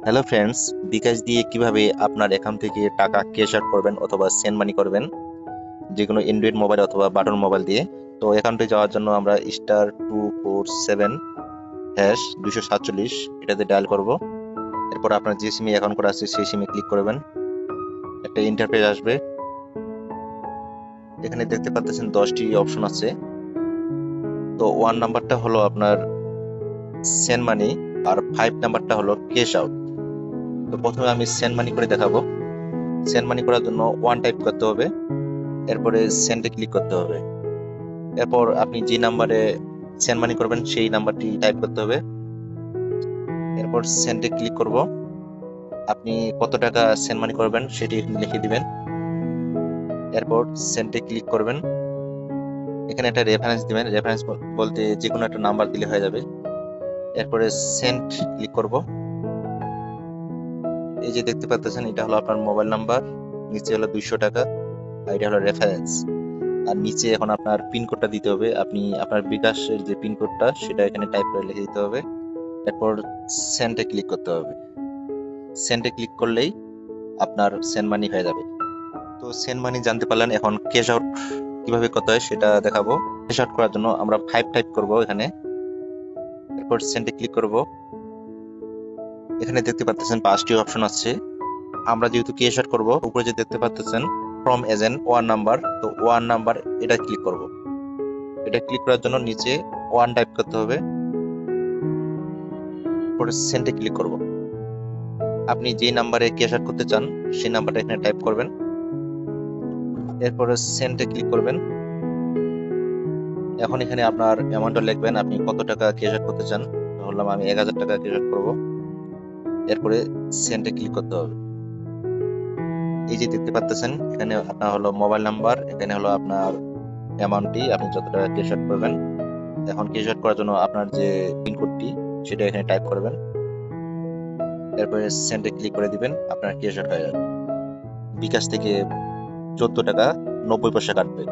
Hello friends, বিকাশ দিয়ে কিভাবে আপনার অ্যাকাউন্ট থেকে টাকা ক্যাশ আউট করবেন অথবা সেন্ড মানি করবেন, যে কোনো অ্যান্ড্রয়েড মোবাইল অথবা বাটন মোবাইল দিয়ে। তো অ্যাকাউন্টে যাওয়ার জন্য আমরা *247# 247 এটাতে ডায়াল করব। এরপর আপনার যে সিমে অ্যাকাউন্ট করা আছে সেই সিমে ক্লিক করবেন। একটা ইন্টারফেস আসবে। এখানে দেখতে পাচ্ছেন 10টি অপশন আছে। তো 1 নাম্বারটা হলো আপনার সেন্ড মানি আর 5 নাম্বারটা হলো ক্যাশ আউট। তো প্রথমে আমি সেন্ড মানি করে দেখাবো। সেন্ড মানি করার জন্য 1 টাইপ করতে হবে, এরপরে সেন্ডে ক্লিক করতে হবে। এরপর আপনি যে নাম্বারে সেন্ড মানি করবেন সেই নাম্বারটি টাইপ করতে হবে। এরপর সেন্ডে ক্লিক করব। আপনি কত টাকা সেন্ড মানি করবেন সেটি এখানে লিখে দিবেন। এরপর সেন্ডে ক্লিক করবেন। এখানে একটা রেফারেন্স দিবেন। রেফারেন্স বলতে যে কোনো একটা নাম্বার দিলে হয়ে যাবে। এরপরে সেন্ড ক্লিক করব। এই যে দেখতে পাচ্ছেন, এটা হলো আপনার মোবাইল নাম্বার, নিচে হলো 200 টাকা, আর এটা হলো রেফারেন্স। আর নিচে এখন আপনার পিন কোডটা দিতে হবে। আপনি আপনার বিকাশের যে পিন কোডটা সেটা এখানে টাইপ করে লিখে দিতে হবে। এরপর সেন্ডে ক্লিক করতে হবে। সেন্ডে ক্লিক করলেই আপনার সেন্ড মানি হয়ে যাবে। তো সেন্ড মানি জানতে পারলেন, এখন ক্যাশ আউট কিভাবে করতে হয় সেটা দেখাবো। ক্যাশ আউট করার জন্য আমরা 5 টাইপ করব এখানে। এরপর সেন্ডে ক্লিক করব। এখানে দেখতে পাচ্ছেন 5টি অপশন আছে। আমরা যেহেতু ক্যাশ আউট করব, উপরে যে দেখতে পাচ্ছেন ফ্রম এজেন্ট 1 নাম্বার, তো 1 নাম্বার এটা ক্লিক করব। এটা ক্লিক করার জন্য নিচে 1 টাইপ করতে হবে, পরে সেন্ডে ক্লিক করব। আপনি যে নাম্বারে ক্যাশ আউট করতে চান সেই নাম্বারটা এখানে টাইপ করবেন। এরপরে সেন্ডে ক্লিক করবেন। এখন এখানে আপনার অ্যামাউন্টটা লিখবেন, আপনি কত টাকা ক্যাশ আউট করতে চান। ধরলাম আমি 1000 টাকা ক্যাশ আউট করব। এরপরে সেন্ডে ক্লিক করতে হবে। এই যে দেখতে পাচ্ছেন, এখানে আপনার হলো মোবাইল নাম্বার, এখানে হলো আপনার অ্যামাউন্টটি, আপনি যত টাকা ক্যাশ আউট করবেন। এখন ক্যাশ আউট করার জন্য আপনার যে পিন কোডটি সেটা এখানে টাইপ করবেন। এরপরে সেন্ডে ক্লিক করে দিবেন, আপনার ক্যাশ আউট হয়ে যাবে। বিকাশ থেকে 14 টাকা 90 পয়সা কাটবে।